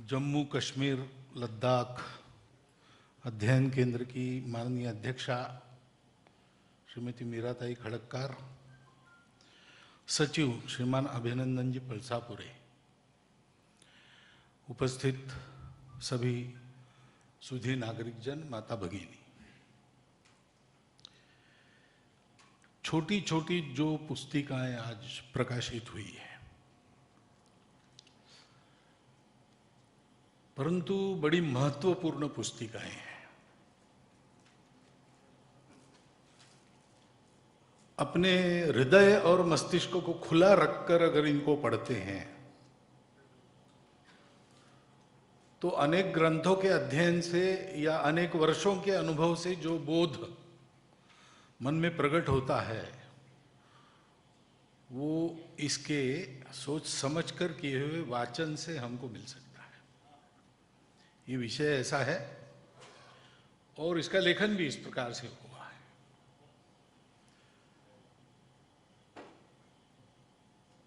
जम्मू कश्मीर लद्दाख अध्ययन केंद्र की माननीय अध्यक्षा श्रीमती मीराताई खड़गकार, सचिव श्रीमान अभिनंदन जी पलसापुरे, उपस्थित सभी सुधी नागरिक जन, माता भगिनी, छोटी छोटी जो पुस्तिकाएं आज प्रकाशित हुई है, परंतु बड़ी महत्वपूर्ण पुस्तिकाएं हैं। अपने हृदय और मस्तिष्क को खुला रखकर अगर इनको पढ़ते हैं तो अनेक ग्रंथों के अध्ययन से या अनेक वर्षों के अनुभव से जो बोध मन में प्रकट होता है वो इसके सोच समझकर किए हुए वाचन से हमको मिल सकता है। ये विषय ऐसा है और इसका लेखन भी इस प्रकार से हुआ है।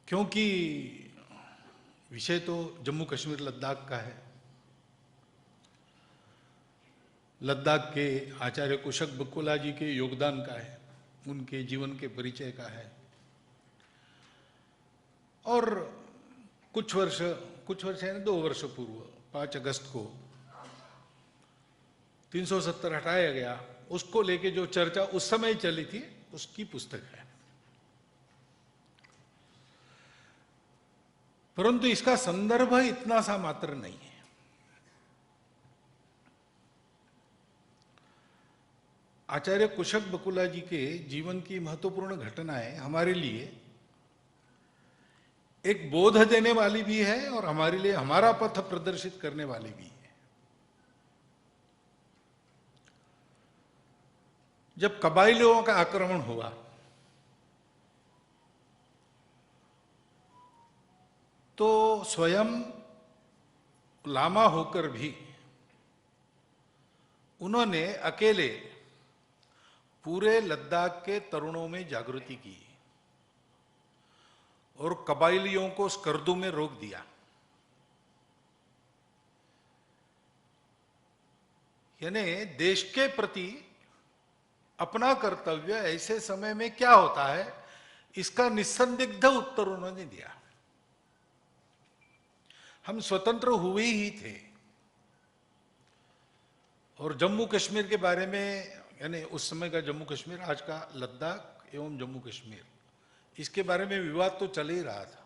क्योंकि विषय तो जम्मू कश्मीर लद्दाख का है, लद्दाख के आचार्य कुशक बकुला जी के योगदान का है, उनके जीवन के परिचय का है। और कुछ वर्ष है ना, 2 वर्ष पूर्व 5 अगस्त को 370 हटाया गया, उसको लेके जो चर्चा उस समय चली थी उसकी पुस्तक है। परंतु इसका संदर्भ इतना सा मात्र नहीं है। आचार्य कुशक बकुला जी के जीवन की महत्वपूर्ण घटनाएं हमारे लिए एक बोध देने वाली भी है और हमारे लिए हमारा पथ प्रदर्शित करने वाली भी है। जब कबायलियों का आक्रमण हुआ तो स्वयं लामा होकर भी उन्होंने अकेले पूरे लद्दाख के तरुणों में जागृति की और कबायलियों को स्कर्दू में रोक दिया। यानी देश के प्रति अपना कर्तव्य ऐसे समय में क्या होता है, इसका निस्संदिग्ध उत्तर उन्होंने दिया। हम स्वतंत्र हुए ही थे और जम्मू कश्मीर के बारे में, यानी उस समय का जम्मू कश्मीर, आज का लद्दाख एवं जम्मू कश्मीर, इसके बारे में विवाद तो चल ही रहा था।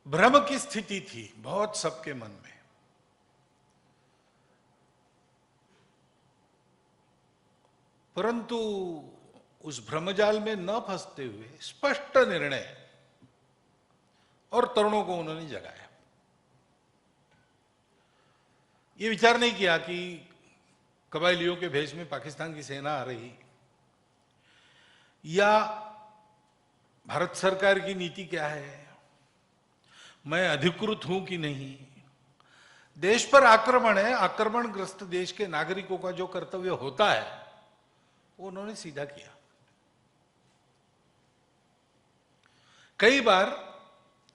भ्रम की स्थिति थी बहुत सबके मन में। परंतु उस भ्रमजाल में न फंसते हुए स्पष्ट निर्णय और तरुणों को उन्होंने जगाया। ये विचार नहीं किया कि कबायलियों के भेष में पाकिस्तान की सेना आ रही या भारत सरकार की नीति क्या है, मैं अधिकृत हूं कि नहीं। देश पर आक्रमण है, आक्रमणग्रस्त देश के नागरिकों का जो कर्तव्य होता है वो उन्होंने सीधा किया। कई बार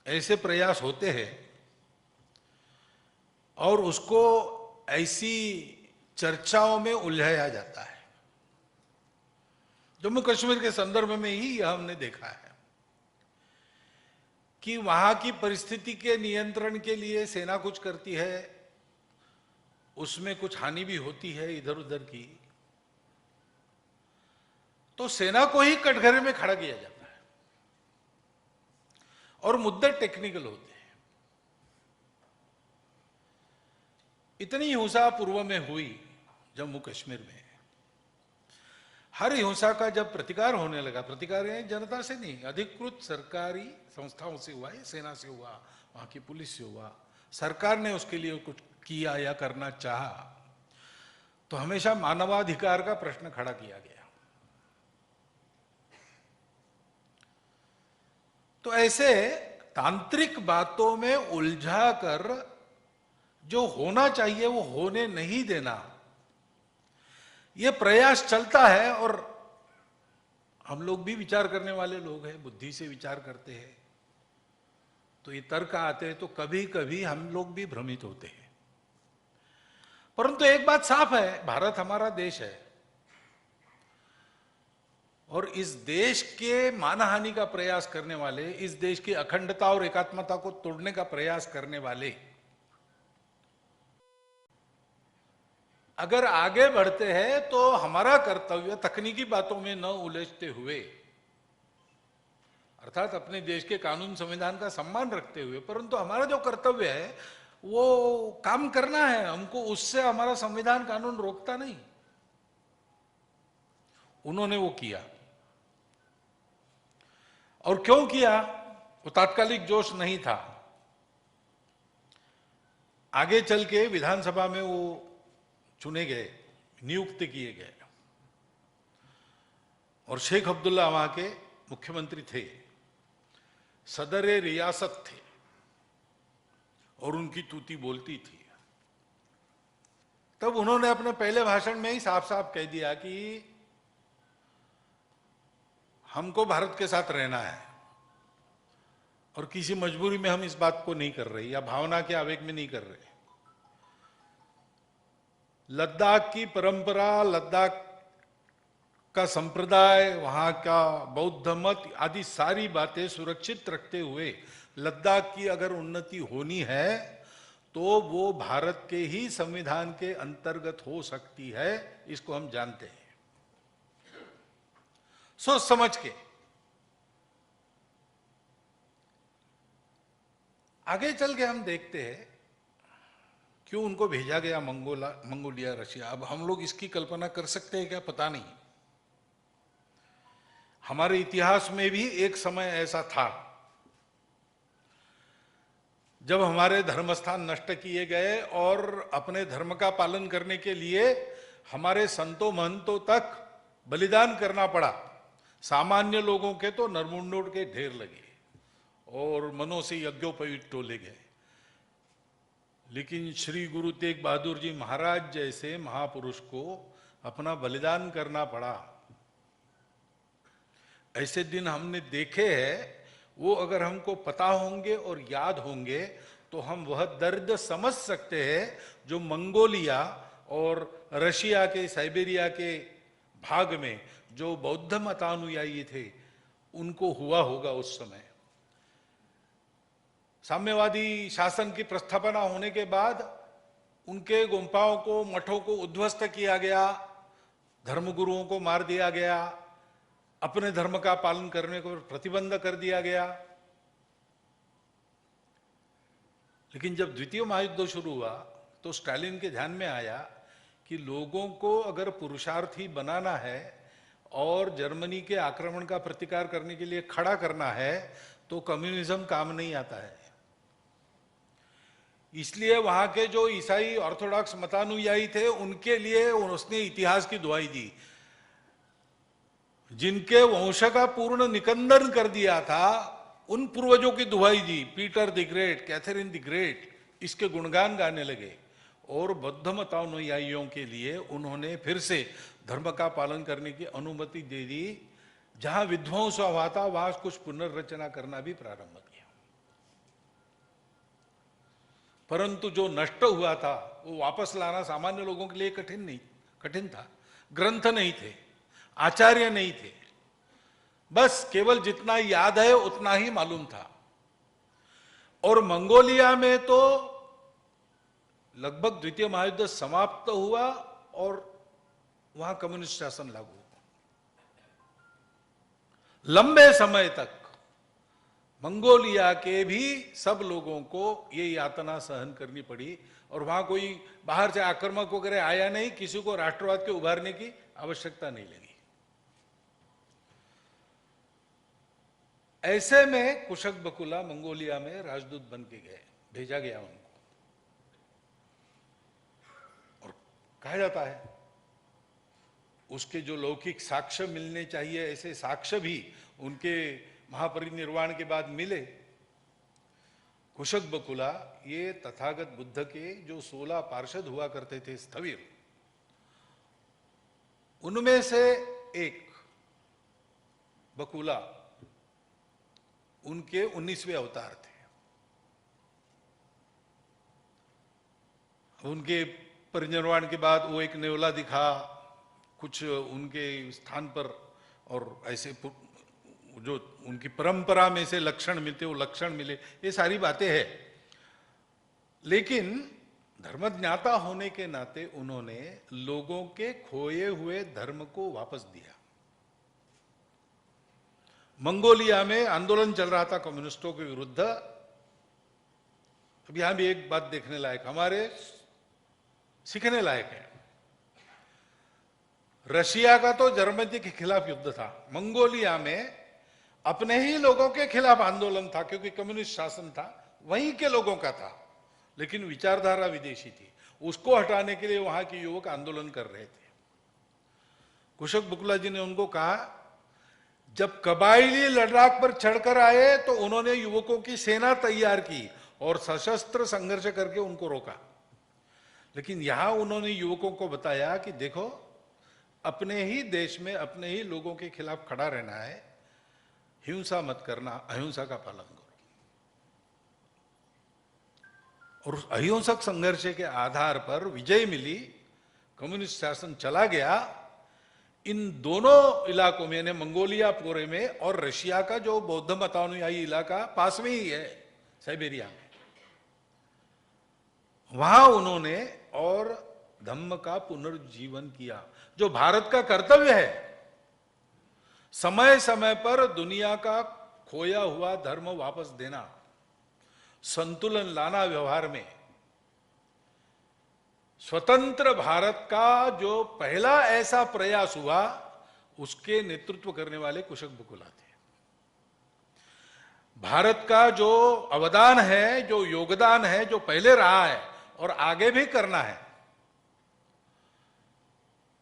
ऐसे प्रयास होते हैं और उसको ऐसी चर्चाओं में उलझाया जाता है। जम्मू कश्मीर के संदर्भ में ही यह हमने देखा है कि वहां की परिस्थिति के नियंत्रण के लिए सेना कुछ करती है, उसमें कुछ हानि भी होती है इधर उधर की, तो सेना को ही कटघरे में खड़ा किया जाता है और मुद्दे टेक्निकल होते हैं। इतनी हिंसा पूर्व में हुई जम्मू कश्मीर में। हर हिंसा का जब प्रतिकार होने लगा, प्रतिकार जनता से नहीं, अधिकृत सरकारी संस्थाओं से हुआ, सेना से हुआ, वहां की पुलिस से हुआ, सरकार ने उसके लिए कुछ किया या करना चाहा, तो हमेशा मानवाधिकार का प्रश्न खड़ा किया गया। तो ऐसे तांत्रिक बातों में उलझा कर जो होना चाहिए वो होने नहीं देना, ये प्रयास चलता है और हम लोग भी विचार करने वाले लोग हैं, बुद्धि से विचार करते हैं, तो ये तर्क आते हैं तो कभी कभी हम लोग भी भ्रमित होते हैं। परंतु एक बात साफ है, भारत हमारा देश है और इस देश के मानहानि का प्रयास करने वाले, इस देश की अखंडता और एकात्मता को तोड़ने का प्रयास करने वाले अगर आगे बढ़ते हैं तो हमारा कर्तव्य तकनीकी बातों में न उलझते हुए, अर्थात अपने देश के कानून संविधान का सम्मान रखते हुए, परंतु हमारा जो कर्तव्य है वो काम करना है हमको, उससे हमारा संविधान कानून रोकता नहीं। उन्होंने वो किया और क्यों किया? वो तात्कालिक जोश नहीं था, आगे चल के विधानसभा में वो चुने गए, नियुक्त किए गए और शेख अब्दुल्ला वहां के मुख्यमंत्री थे, सदर रियासत थे और उनकी तूती बोलती थी। तब उन्होंने अपने पहले भाषण में ही साफ साफ कह दिया कि हमको भारत के साथ रहना है और किसी मजबूरी में हम इस बात को नहीं कर रहे या भावना के आवेग में नहीं कर रहे। लद्दाख की परंपरा, लद्दाख का संप्रदाय, वहां का बौद्ध मत आदि सारी बातें सुरक्षित रखते हुए लद्दाख की अगर उन्नति होनी है तो वो भारत के ही संविधान के अंतर्गत हो सकती है, इसको हम जानते हैं। सोच समझ के आगे चल के हम देखते हैं क्यों उनको भेजा गया मंगोलिया, रशिया। अब हम लोग इसकी कल्पना कर सकते हैं क्या, पता नहीं। हमारे इतिहास में भी एक समय ऐसा था जब हमारे धर्मस्थान नष्ट किए गए और अपने धर्म का पालन करने के लिए हमारे संतों महंतों तक बलिदान करना पड़ा। सामान्य लोगों के तो नरमुंडों के ढेर लगे और मनों से यज्ञोपवीत टोले गए, लेकिन श्री गुरु तेग बहादुर जी महाराज जैसे महापुरुष को अपना बलिदान करना पड़ा। ऐसे दिन हमने देखे हैं, वो अगर हमको पता होंगे और याद होंगे तो हम वह दर्द समझ सकते हैं जो मंगोलिया और रशिया के साइबेरिया के भाग में जो बौद्ध मतानुयायी थे उनको हुआ होगा उस समय। साम्यवादी शासन की प्रस्थापना होने के बाद उनके गुंफाओं को, मठों को उद्ध्वस्त किया गया, धर्मगुरुओं को मार दिया गया, अपने धर्म का पालन करने को प्रतिबंध कर दिया गया। लेकिन जब द्वितीय महायुद्ध शुरू हुआ तो स्टालिन के ध्यान में आया कि लोगों को अगर पुरुषार्थी बनाना है और जर्मनी के आक्रमण का प्रतिकार करने के लिए खड़ा करना है तो कम्युनिज्म काम नहीं आता है। इसलिए वहां के जो ईसाई ऑर्थोडॉक्स मतानुयायी थे उनके लिए उसने इतिहास की दुहाई दी। जिनके वंश का पूर्ण निकंदन कर दिया था उन पूर्वजों की दुहाई दी। Peter the Great, Catherine the Great, इसके गुणगान गाने लगे और बौद्ध मतानुयायियों के लिए उन्होंने फिर से धर्म का पालन करने की अनुमति दे दी। जहां विध्वंस हुआ था वहां कुछ पुनर्रचना करना भी प्रारंभ किया। परंतु जो नष्ट हुआ था वो वापस लाना सामान्य लोगों के लिए कठिन था। ग्रंथ नहीं थे, आचार्य नहीं थे, बस केवल जितना याद है उतना ही मालूम था। और मंगोलिया में तो लगभग द्वितीय महायुद्ध समाप्त हुआ और वहां कम्युनिस्ट शासन लागू हुआ। लंबे समय तक मंगोलिया के भी सब लोगों को ये यातना सहन करनी पड़ी और वहां कोई बाहर से आक्रमक वगैरह आया नहीं, किसी को राष्ट्रवाद के उभारने की आवश्यकता नहीं लगी। ऐसे में कुशक बकुला मंगोलिया में राजदूत बन के गए, भेजा गया उनको। और कहा जाता है उसके जो लौकिक साक्ष्य मिलने चाहिए ऐसे साक्ष्य भी उनके महापरिनिर्वाण के बाद मिले। कुशक बकुला ये तथागत बुद्ध के जो 16 पार्षद हुआ करते थे स्थविर, उनमें से एक बकुला उनके 19वें अवतार थे। उनके परिनिर्वाण के बाद वो एक नेवला दिखा कुछ उनके स्थान पर, और ऐसे जो उनकी परंपरा में से लक्षण मिलते वो लक्षण मिले, ये सारी बातें हैं। लेकिन धर्मज्ञाता होने के नाते उन्होंने लोगों के खोए हुए धर्म को वापस दिया। मंगोलिया में आंदोलन चल रहा था कम्युनिस्टों के विरुद्ध। अब यहां भी एक बात देखने लायक, हमारे सीखने लायक है। रशिया का तो जर्मनी के खिलाफ युद्ध था, मंगोलिया में अपने ही लोगों के खिलाफ आंदोलन था, क्योंकि कम्युनिस्ट शासन था, वहीं के लोगों का था, लेकिन विचारधारा विदेशी थी। उसको हटाने के लिए वहां के युवक आंदोलन कर रहे थे। कुशक बुकला जी ने उनको कहा, जब कबायली लद्दाख पर चढ़कर आए तो उन्होंने युवकों की सेना तैयार की और सशस्त्र संघर्ष करके उनको रोका। लेकिन यहां उन्होंने युवकों को बताया कि देखो, अपने ही देश में अपने ही लोगों के खिलाफ खड़ा रहना है, हिंसा मत करना, अहिंसा का पालन करो। और उस अहिंसक संघर्ष के आधार पर विजय मिली, कम्युनिस्ट शासन चला गया। इन दोनों इलाकों में, यानी मंगोलिया पूरे में और रशिया का जो बौद्ध मतानुयायी इलाका पास में ही है, साइबेरिया में, वहां उन्होंने और धम्म का पुनर्जीवन किया, जो भारत का कर्तव्य है। समय समय पर दुनिया का खोया हुआ धर्म वापस देना, संतुलन लाना व्यवहार में। स्वतंत्र भारत का जो पहला ऐसा प्रयास हुआ, उसके नेतृत्व करने वाले कुशक बुकुला थे। भारत का जो अवदान है, जो योगदान है, जो पहले रहा है और आगे भी करना है,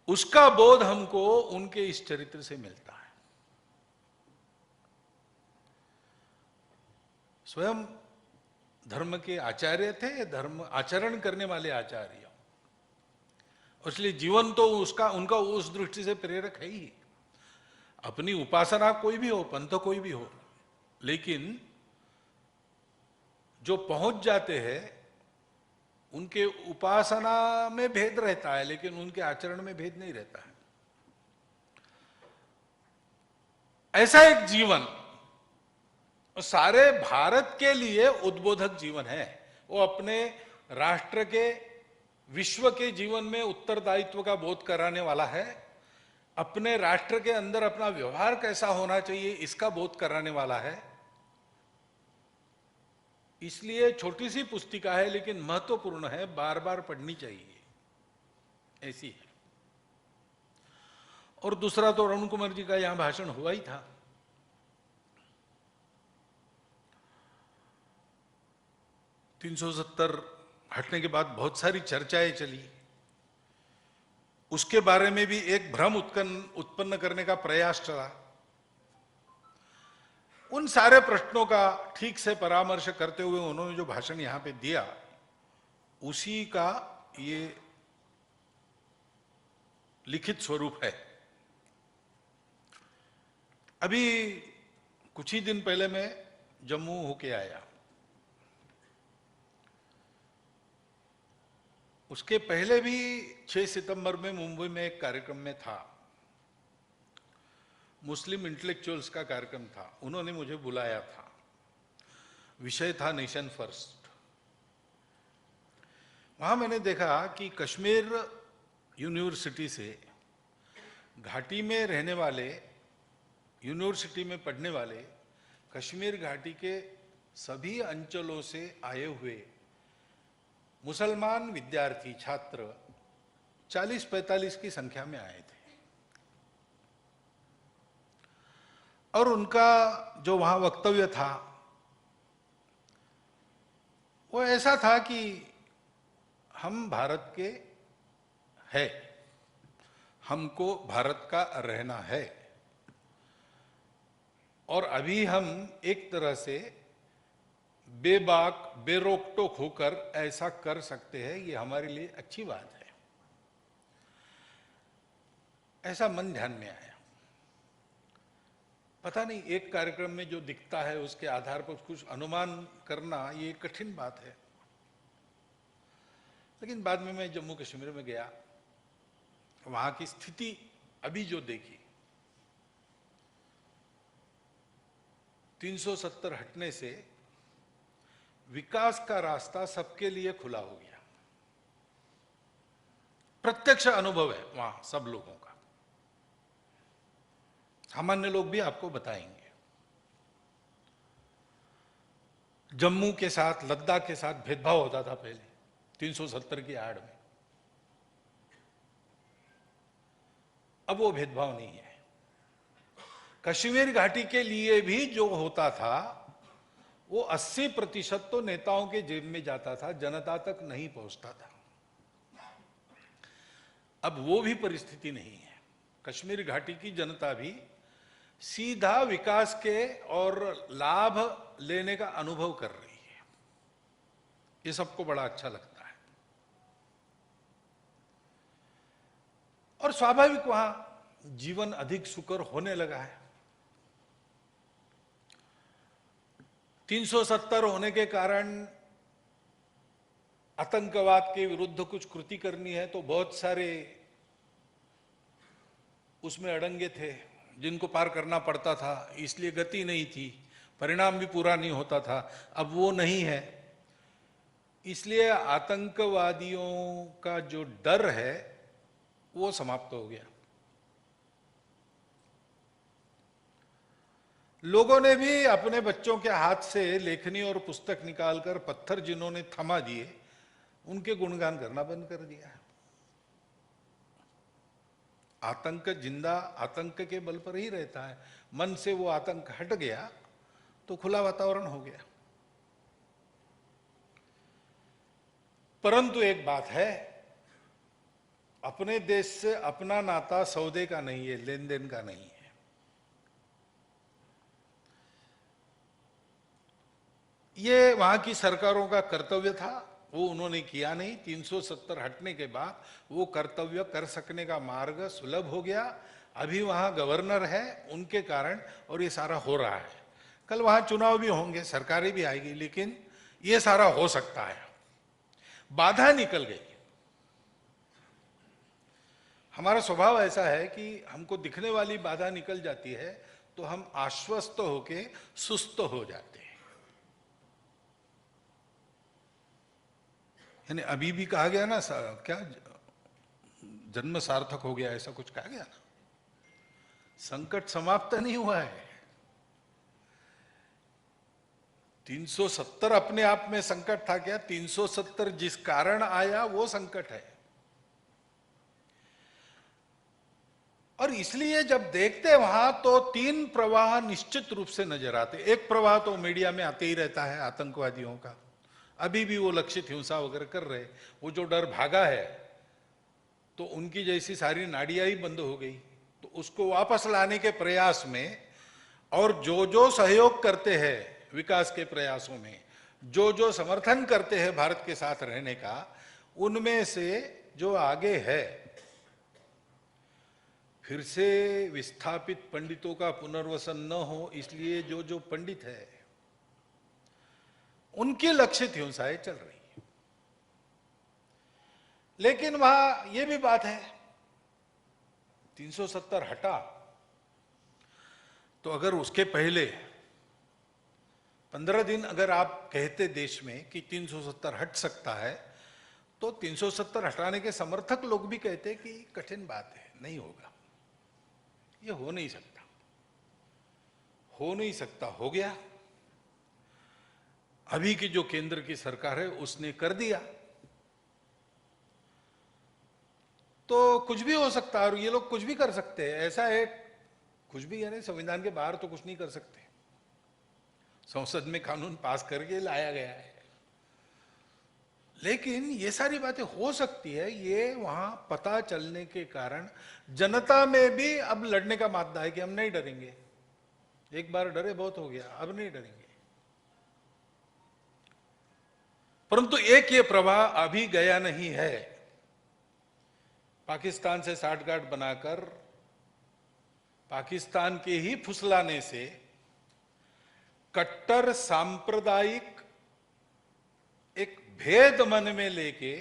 उसका बोध हमको उनके इस चरित्र से मिलता है। स्वयं धर्म के आचार्य थे, धर्म आचरण करने वाले आचार्य, इसलिए जीवन तो उसका उनका उस दृष्टि से प्रेरक है ही। अपनी उपासना कोई भी हो, पंथ कोई भी हो, लेकिन जो पहुंच जाते हैं उनके उपासना में भेद रहता है, लेकिन उनके आचरण में भेद नहीं रहता है। ऐसा एक जीवन सारे भारत के लिए उद्बोधक जीवन है। वो अपने राष्ट्र के, विश्व के जीवन में उत्तरदायित्व का बोध कराने वाला है। अपने राष्ट्र के अंदर अपना व्यवहार कैसा होना चाहिए, इसका बोध कराने वाला है। इसलिए छोटी सी पुस्तिका है, लेकिन महत्वपूर्ण है, बार बार पढ़नी चाहिए, ऐसी है। और दूसरा तो अरुण कुमार जी का यहां भाषण हुआ ही था। तीन 370 हटने के बाद बहुत सारी चर्चाएं चली, उसके बारे में भी एक भ्रम उत्पन्न करने का प्रयास चला। उन सारे प्रश्नों का ठीक से परामर्श करते हुए उन्होंने जो भाषण यहां पे दिया, उसी का ये लिखित स्वरूप है। अभी कुछ ही दिन पहले मैं जम्मू होके आया। उसके पहले भी 6 सितंबर में मुंबई में एक कार्यक्रम में था, मुस्लिम इंटेलेक्चुअल्स का कार्यक्रम था। उन्होंने मुझे बुलाया था, विषय था नेशन फर्स्ट। वहां मैंने देखा कि कश्मीर यूनिवर्सिटी से घाटी में रहने वाले, यूनिवर्सिटी में पढ़ने वाले, कश्मीर घाटी के सभी अंचलों से आए हुए मुसलमान विद्यार्थी छात्र 40-45 की संख्या में आए थे। और उनका जो वहां वक्तव्य था वो ऐसा था कि हम भारत के हैं, हमको भारत का रहना है, और अभी हम एक तरह से बेबाक, बेरोक टोक होकर ऐसा कर सकते हैं, ये हमारे लिए अच्छी बात है। ऐसा मन ध्यान में आया। पता नहीं, एक कार्यक्रम में जो दिखता है उसके आधार पर कुछ अनुमान करना ये कठिन बात है। लेकिन बाद में मैं जम्मू कश्मीर में गया, वहां की स्थिति अभी जो देखी, 370 हटने से विकास का रास्ता सबके लिए खुला हो गया। प्रत्यक्ष अनुभव है वहां सब लोगों का, सामान्य लोग भी आपको बताएंगे। जम्मू के साथ, लद्दाख के साथ भेदभाव होता था पहले 370 की आड़ में, अब वो भेदभाव नहीं है। कश्मीर घाटी के लिए भी जो होता था वो 80% तो नेताओं के जेब में जाता था, जनता तक नहीं पहुंचता था। अब वो भी परिस्थिति नहीं है। कश्मीर घाटी की जनता भी सीधा विकास के और लाभ लेने का अनुभव कर रही है। ये सबको बड़ा अच्छा लगता है। और स्वाभाविक वहां जीवन अधिक सुकर होने लगा है। 370 होने के कारण आतंकवाद के विरुद्ध कुछ कृति करनी है तो बहुत सारे उसमें अड़ंगे थे जिनको पार करना पड़ता था, इसलिए गति नहीं थी, परिणाम भी पूरा नहीं होता था। अब वो नहीं है, इसलिए आतंकवादियों का जो डर है वो समाप्त हो गया। लोगों ने भी अपने बच्चों के हाथ से लेखनी और पुस्तक निकालकर पत्थर जिन्होंने थमा दिए उनके गुणगान करना बंद कर दिया। आतंक जिंदा आतंक के बल पर ही रहता है। मन से वो आतंक हट गया तो खुला वातावरण हो गया। परंतु एक बात है, अपने देश से अपना नाता सौदे का नहीं है, लेन देन का नहीं है। ये वहां की सरकारों का कर्तव्य था, वो उन्होंने किया नहीं। 370 हटने के बाद वो कर्तव्य कर सकने का मार्ग सुलभ हो गया। अभी वहां गवर्नर है, उनके कारण और ये सारा हो रहा है। कल वहां चुनाव भी होंगे, सरकारें भी आएगी, लेकिन ये सारा हो सकता है। बाधा निकल गई। हमारा स्वभाव ऐसा है कि हमको दिखने वाली बाधा निकल जाती है तो हम आश्वस्त होके सुस्त हो जाते हैं। यानी अभी भी कहा गया ना, क्या जन्म सार्थक हो गया, ऐसा कुछ कहा गया ना। संकट समाप्त नहीं हुआ है। 370 अपने आप में संकट था क्या? 370 जिस कारण आया वो संकट है। और इसलिए जब देखते वहां तो 3 प्रवाह निश्चित रूप से नजर आते। एक प्रवाह तो मीडिया में आते ही रहता है आतंकवादियों का, अभी भी वो लक्षित हिंसा वगैरह कर रहे। वो जो डर भागा है तो उनकी जैसी सारी नाड़ियां ही बंद हो गई, तो उसको वापस लाने के प्रयास में और जो जो सहयोग करते हैं विकास के प्रयासों में, जो जो समर्थन करते हैं भारत के साथ रहने का, उनमें से जो आगे है, फिर से विस्थापित पंडितों का पुनर्वसन न हो, इसलिए जो जो पंडित है उनकी लक्षित हिंसाएं चल रही है। लेकिन वहां यह भी बात है, 370 हटा तो अगर उसके पहले 15 दिन अगर आप कहते देश में कि 370 हट सकता है, तो 370 हटाने के समर्थक लोग भी कहते कि कठिन बात है, नहीं होगा, ये हो नहीं सकता, हो नहीं सकता। हो गया। अभी की जो केंद्र की सरकार है उसने कर दिया, तो कुछ भी हो सकता है और ये लोग कुछ भी कर सकते हैं। ऐसा है, कुछ भी, यानी संविधान के बाहर तो कुछ नहीं कर सकते। संसद में कानून पास करके लाया गया है, लेकिन ये सारी बातें हो सकती है। ये वहां पता चलने के कारण जनता में भी अब लड़ने का मादा है कि हम नहीं डरेंगे। एक बार डरे, बहुत हो गया, अब नहीं डरेंगे। परंतु एक ये प्रवाह अभी गया नहीं है। पाकिस्तान से साठगांठ बनाकर पाकिस्तान के ही फुसलाने से कट्टर सांप्रदायिक एक भेद मन में लेके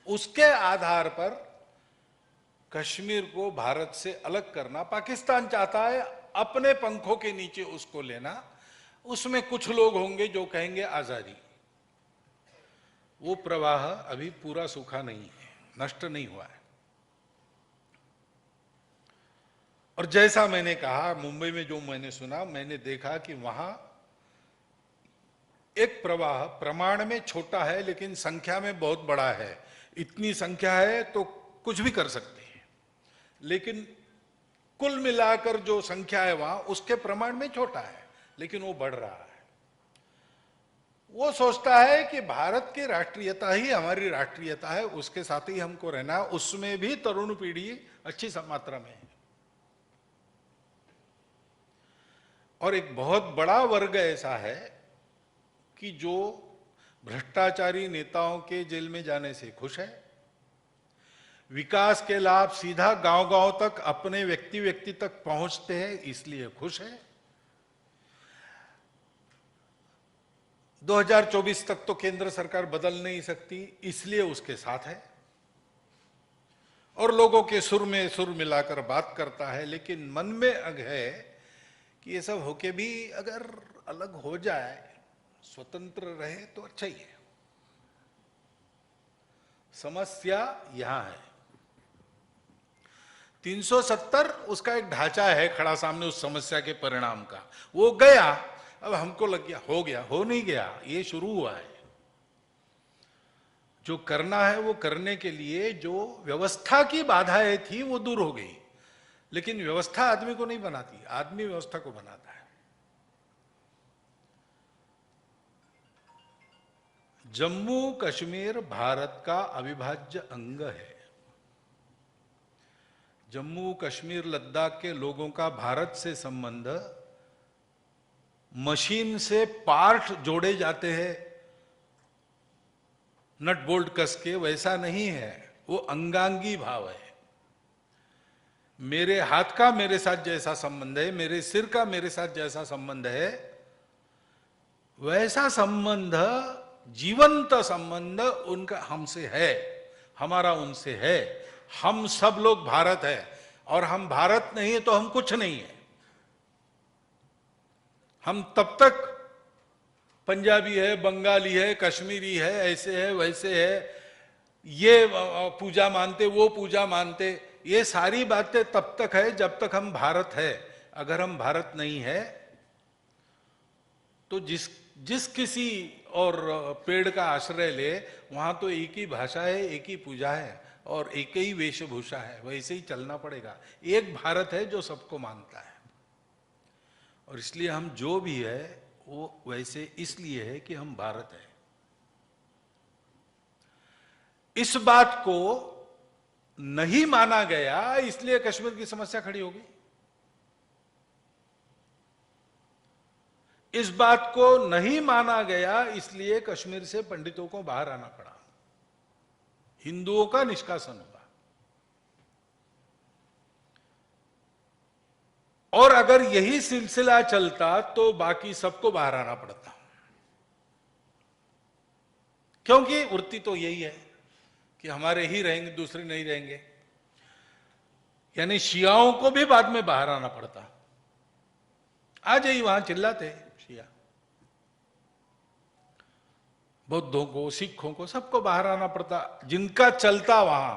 उसके आधार पर कश्मीर को भारत से अलग करना पाकिस्तान चाहता है, अपने पंखों के नीचे उसको लेना। उसमें कुछ लोग होंगे जो कहेंगे आजादी। वो प्रवाह अभी पूरा सूखा नहीं है, नष्ट नहीं हुआ है। और जैसा मैंने कहा, मुंबई में जो मैंने सुना, मैंने देखा कि वहां एक प्रवाह प्रमाण में छोटा है लेकिन संख्या में बहुत बड़ा है। इतनी संख्या है तो कुछ भी कर सकते हैं, लेकिन कुल मिलाकर जो संख्या है वहां उसके प्रमाण में छोटा है, लेकिन वो बढ़ रहा है। वो सोचता है कि भारत की राष्ट्रीयता ही हमारी राष्ट्रीयता है, उसके साथ ही हमको रहना है। उसमें भी तरुण पीढ़ी अच्छी मात्रा में है। और एक बहुत बड़ा वर्ग ऐसा है कि जो भ्रष्टाचारी नेताओं के जेल में जाने से खुश है, विकास के लाभ सीधा गांव-गांव तक अपने व्यक्ति तक पहुंचते हैं इसलिए खुश है। 2024 तक तो केंद्र सरकार बदल नहीं सकती इसलिए उसके साथ है, और लोगों के सुर में सुर मिलाकर बात करता है। लेकिन मन में अग है कि ये सब होके भी अगर अलग हो जाए, स्वतंत्र रहे तो अच्छा ही है। समस्या यहां है 370 उसका एक ढांचा है खड़ा सामने उस समस्या के परिणाम का। वो गया, अब हमको लग गया हो गया, हो नहीं गया, ये शुरू हुआ है। जो करना है वो करने के लिए जो व्यवस्था की बाधाएं थी वो दूर हो गई, लेकिन व्यवस्था आदमी को नहीं बनाती, आदमी व्यवस्था को बनाता है। जम्मू कश्मीर भारत का अविभाज्य अंग है। जम्मू कश्मीर लद्दाख के लोगों का भारत से संबंध मशीन से पार्ट जोड़े जाते हैं नट बोल्ट कस के, वैसा नहीं है। वो अंगांगी भाव है। मेरे हाथ का मेरे साथ जैसा संबंध है, मेरे सिर का मेरे साथ जैसा संबंध है, वैसा संबंध, जीवंत संबंध उनका हमसे है, हमारा उनसे है। हम सब लोग भारत है, और हम भारत नहीं है तो हम कुछ नहीं है। हम तब तक पंजाबी है, बंगाली है, कश्मीरी है, ऐसे है वैसे है, ये पूजा मानते वो पूजा मानते, ये सारी बातें तब तक है जब तक हम भारत है। अगर हम भारत नहीं है तो जिस किसी और पेड़ का आश्रय ले, वहां तो एक ही भाषा है, एक ही पूजा है और एक ही वेशभूषा है, वैसे ही चलना पड़ेगा। एक भारत है जो सबको मानता है, और इसलिए हम जो भी है वो वैसे इसलिए है कि हम भारत है। इस बात को नहीं माना गया, इसलिए कश्मीर की समस्या खड़ी हो गई। इस बात को नहीं माना गया, इसलिए कश्मीर से पंडितों को बाहर आना पड़ा, हिंदुओं का निष्कासन हुआ। और अगर यही सिलसिला चलता तो बाकी सबको बाहर आना पड़ता, क्योंकि वृत्ति तो यही है कि हमारे ही रहेंगे, दूसरे नहीं रहेंगे। यानी शियाओं को भी बाद में बाहर आना पड़ता। आज ही वहां चिल्लाते शिया, बौद्धों को, सिखों को, सबको बाहर आना पड़ता। जिनका चलता वहां,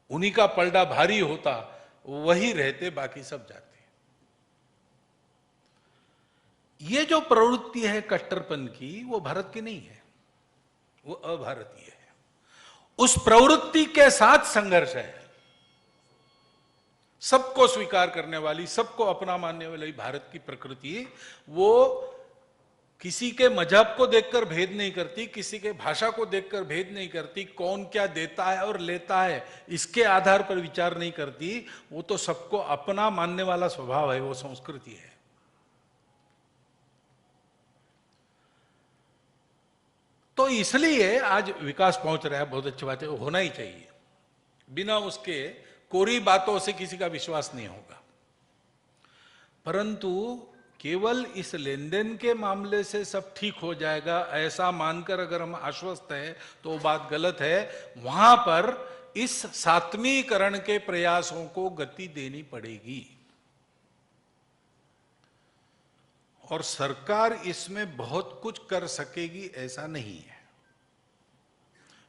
उन्हीं का पलड़ा भारी होता, वही रहते, बाकी सब जाते। ये जो प्रवृत्ति है कट्टरपन की, वो भारत की नहीं है, वो अभारतीय है। उस प्रवृत्ति के साथ संघर्ष है। सबको स्वीकार करने वाली, सबको अपना मानने वाली भारत की प्रकृति, वो किसी के मजहब को देखकर भेद नहीं करती, किसी के भाषा को देखकर भेद नहीं करती, कौन क्या देता है और लेता है इसके आधार पर विचार नहीं करती। वो तो सबको अपना मानने वाला स्वभाव है, वो संस्कृति है। तो इसलिए आज विकास पहुंच रहा है, बहुत अच्छी बात है, वो होना ही चाहिए। बिना उसके कोरी बातों से किसी का विश्वास नहीं होगा। परंतु केवल इस लेन देन के मामले से सब ठीक हो जाएगा ऐसा मानकर अगर हम आश्वस्त हैं तो वो बात गलत है। वहां पर इस सात्वीकरण के प्रयासों को गति देनी पड़ेगी और सरकार इसमें बहुत कुछ कर सकेगी ऐसा नहीं है।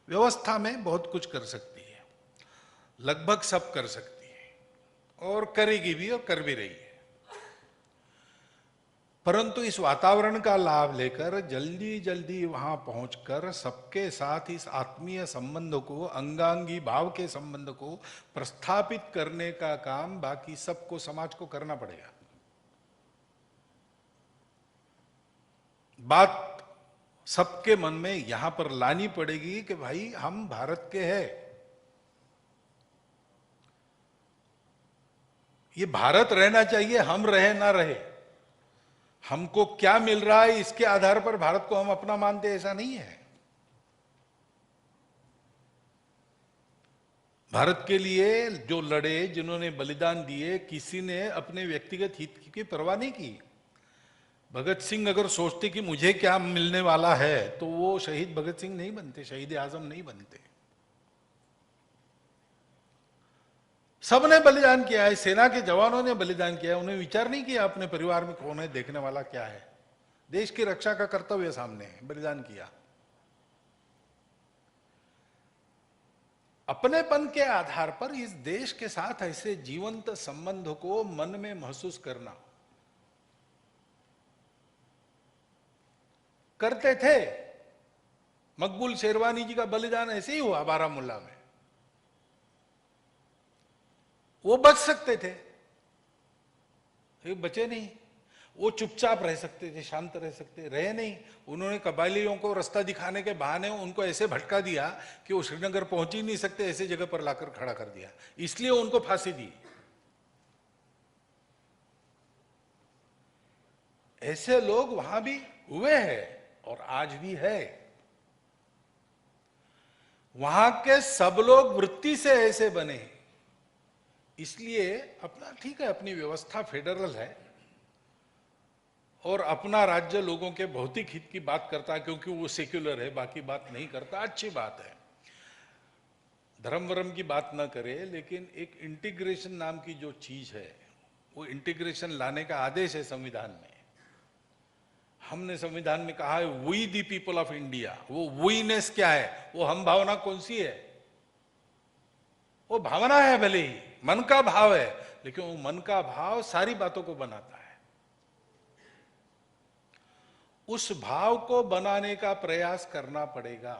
व्यवस्था में बहुत कुछ कर सकती है, लगभग सब कर सकती है और करेगी भी और कर भी रही है। परंतु इस वातावरण का लाभ लेकर जल्दी जल्दी वहां पहुंचकर सबके साथ इस आत्मीय संबंध को, अंगांगी भाव के संबंध को प्रस्थापित करने का काम बाकी सबको, समाज को करना पड़ेगा। बात सबके मन में यहां पर लानी पड़ेगी कि भाई हम भारत के हैं, ये भारत रहना चाहिए, हम रहे ना रहे, हमको क्या मिल रहा है इसके आधार पर भारत को हम अपना मानते, ऐसा नहीं है। भारत के लिए जो लड़े, जिन्होंने बलिदान दिए, किसी ने अपने व्यक्तिगत हित की परवाह नहीं की। भगत सिंह अगर सोचते कि मुझे क्या मिलने वाला है तो वो शहीद भगत सिंह नहीं बनते, शहीद आजम नहीं बनते। सबने बलिदान किया है, सेना के जवानों ने बलिदान किया है, उन्हें विचार नहीं किया अपने परिवार में कौन है, देखने वाला क्या है। देश की रक्षा का कर्तव्य सामने है, बलिदान किया। अपनेपन के आधार पर इस देश के साथ ऐसे जीवंत संबंध को मन में महसूस करना करते थे। मकबूल शेरवानी जी का बलिदान ऐसे ही हुआ बारामूला में, वो बच सकते थे, बचे नहीं। वो चुपचाप रह सकते थे, शांत रह सकते, रहे नहीं। उन्होंने कबायलियों को रास्ता दिखाने के बहाने उनको ऐसे भटका दिया कि वो श्रीनगर पहुंच ही नहीं सकते, ऐसे जगह पर लाकर खड़ा कर दिया, इसलिए उनको फांसी दी। ऐसे लोग वहां भी हुए हैं और आज भी है। वहां के सब लोग वृत्ति से ऐसे बने, इसलिए अपना ठीक है, अपनी व्यवस्था फेडरल है और अपना राज्य लोगों के भौतिक हित की बात करता है क्योंकि वो सेक्युलर है, बाकी बात नहीं करता, अच्छी बात है। धर्म वर्म की बात ना करे, लेकिन एक इंटीग्रेशन नाम की जो चीज है, वो इंटीग्रेशन लाने का आदेश है संविधान में। हमने संविधान में कहा है we the people of India. वो वीनेस क्या है, वो हम भावना कौन सी है? वो भावना है, भले ही मन का भाव है, लेकिन वो मन का भाव सारी बातों को बनाता है। उस भाव को बनाने का प्रयास करना पड़ेगा,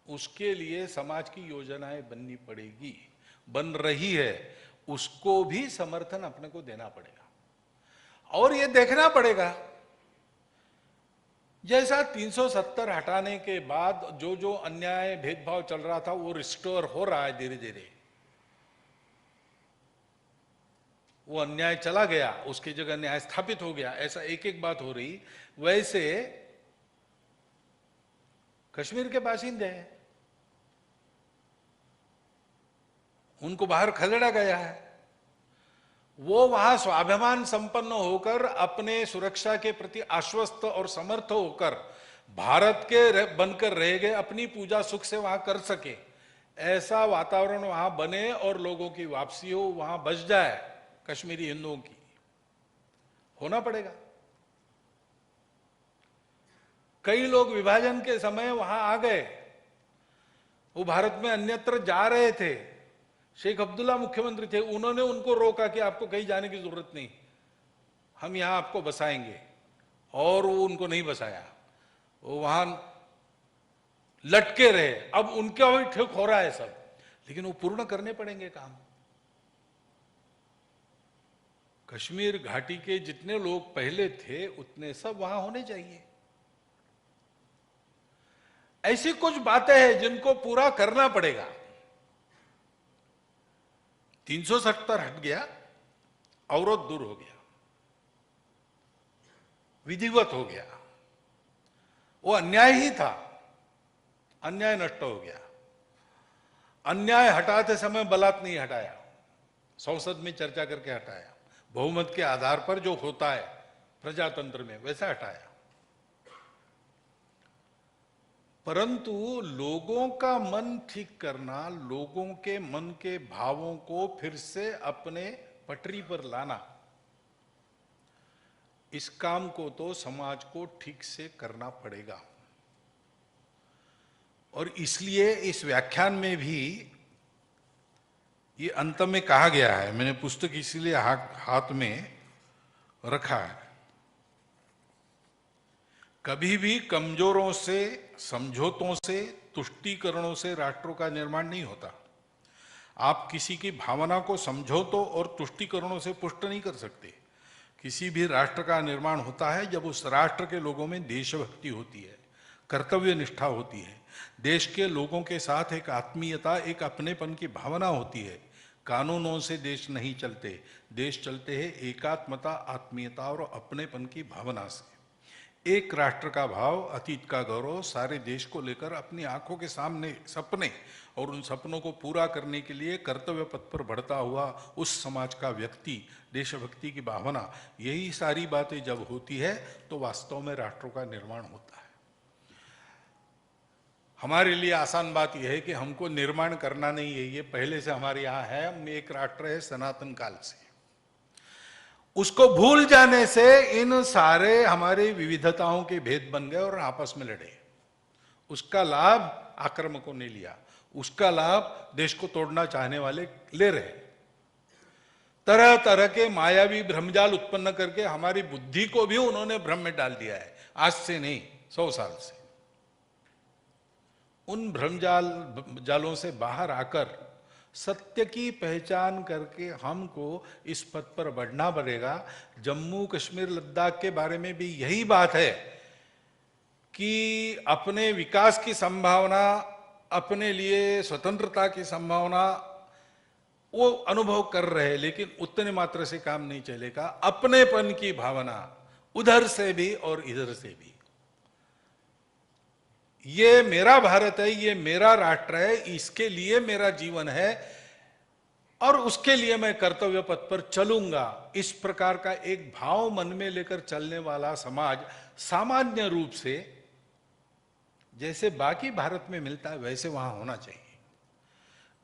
उसके लिए समाज की योजनाएं बननी पड़ेगी, बन रही है, उसको भी समर्थन अपने को देना पड़ेगा। और ये देखना पड़ेगा जैसा 370 हटाने के बाद जो जो अन्याय भेदभाव चल रहा था वो रिस्टोर हो रहा है धीरे धीरे। वो अन्याय चला गया, उसकी जगह न्याय स्थापित हो गया, ऐसा एक एक बात हो रही। वैसे कश्मीर के बाशिंदे हैं, उनको बाहर खदेड़ा गया है, वो वहां स्वाभिमान संपन्न होकर अपने सुरक्षा के प्रति आश्वस्त और समर्थ होकर भारत के बनकर रह गए, अपनी पूजा सुख से वहां कर सके, ऐसा वातावरण वहां बने और लोगों की वापसी हो, वहां बच जाए कश्मीरी हिंदुओं की, होना पड़ेगा। कई लोग विभाजन के समय वहां आ गए, वो भारत में अन्यत्र जा रहे थे। शेख अब्दुल्ला मुख्यमंत्री थे, उन्होंने उनको रोका कि आपको कहीं जाने की जरूरत नहीं, हम यहां आपको बसाएंगे, और वो उनको नहीं बसाया, वो वहां लटके रहे। अब उनका भी ठीक हो रहा है सब, लेकिन वो पूर्ण करने पड़ेंगे काम। कश्मीर घाटी के जितने लोग पहले थे उतने सब वहां होने चाहिए। ऐसी कुछ बातें हैं जिनको पूरा करना पड़ेगा। 370 हट गया, अवरोध दूर हो गया, विधिवत हो गया, वो अन्याय ही था, अन्याय नष्ट हो गया। अन्याय हटाते समय बलात् नहीं हटाया, संसद में चर्चा करके हटाया, बहुमत के आधार पर जो होता है प्रजातंत्र में, वैसा हटाया। परंतु लोगों का मन ठीक करना, लोगों के मन के भावों को फिर से अपने पटरी पर लाना, इस काम को तो समाज को ठीक से करना पड़ेगा। और इसलिए इस व्याख्यान में भी ये अंत में कहा गया है, मैंने पुस्तक इसलिए हाथ में रखा है, कभी भी कमजोरों से, समझौतों से, तुष्टीकरणों से राष्ट्रों का निर्माण नहीं होता। आप किसी की भावना को समझौतों और तुष्टीकरणों से पुष्ट नहीं कर सकते। किसी भी राष्ट्र का निर्माण होता है जब उस राष्ट्र के लोगों में देशभक्ति होती है, कर्तव्य निष्ठा होती है, देश के लोगों के साथ एक आत्मीयता, एक अपनेपन की भावना होती है। कानूनों से देश नहीं चलते, देश चलते हैं एकात्मता, आत्मीयता और अपनेपन की भावना से। एक राष्ट्र का भाव, अतीत का गौरव, सारे देश को लेकर अपनी आंखों के सामने सपने और उन सपनों को पूरा करने के लिए कर्तव्य पथ पर बढ़ता हुआ उस समाज का व्यक्ति, देशभक्ति की भावना, यही सारी बातें जब होती है तो वास्तव में राष्ट्रों का निर्माण होता है। हमारे लिए आसान बात यह है कि हमको निर्माण करना नहीं है, ये पहले से हमारे यहाँ है, हम एक राष्ट्र है सनातन काल से। उसको भूल जाने से इन सारे हमारे विविधताओं के भेद बन गए और आपस में लड़े। उसका लाभ आक्रामकों ने लिया, उसका लाभ देश को तोड़ना चाहने वाले ले रहे। तरह तरह के मायावी भ्रमजाल उत्पन्न करके हमारी बुद्धि को भी उन्होंने भ्रम में डाल दिया है, आज से नहीं 100 साल से। उन जालों से बाहर आकर सत्य की पहचान करके हमको इस पथ पर बढ़ना पड़ेगा। जम्मू कश्मीर लद्दाख के बारे में भी यही बात है कि अपने विकास की संभावना, अपने लिए स्वतंत्रता की संभावना वो अनुभव कर रहे हैं, लेकिन उतने मात्र से काम नहीं चलेगा। अपनेपन की भावना उधर से भी और इधर से भी। ये मेरा भारत है, ये मेरा राष्ट्र है, इसके लिए मेरा जीवन है और उसके लिए मैं कर्तव्य पथ पर चलूंगा। इस प्रकार का एक भाव मन में लेकर चलने वाला समाज सामान्य रूप से जैसे बाकी भारत में मिलता है वैसे वहां होना चाहिए।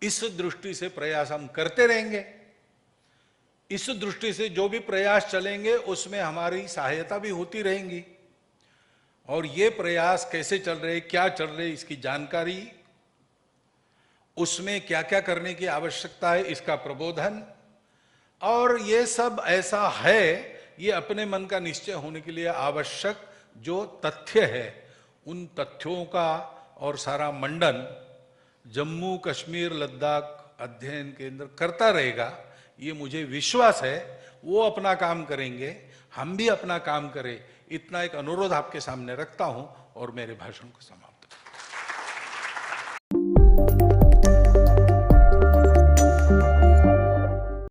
इस दृष्टि से प्रयास हम करते रहेंगे। इस दृष्टि से जो भी प्रयास चलेंगे उसमें हमारी सहायता भी होती रहेंगी। और ये प्रयास कैसे चल रहे, क्या चल रहे, इसकी जानकारी, उसमें क्या क्या करने की आवश्यकता है, इसका प्रबोधन, और ये सब ऐसा है, ये अपने मन का निश्चय होने के लिए आवश्यक जो तथ्य है, उन तथ्यों का और सारा मंडन जम्मू कश्मीर लद्दाख अध्ययन केंद्र करता रहेगा। ये मुझे विश्वास है। वो अपना काम करेंगे, हम भी अपना काम करें, इतना एक अनुरोध आपके सामने रखता हूं और मेरे भाषण को समाप्त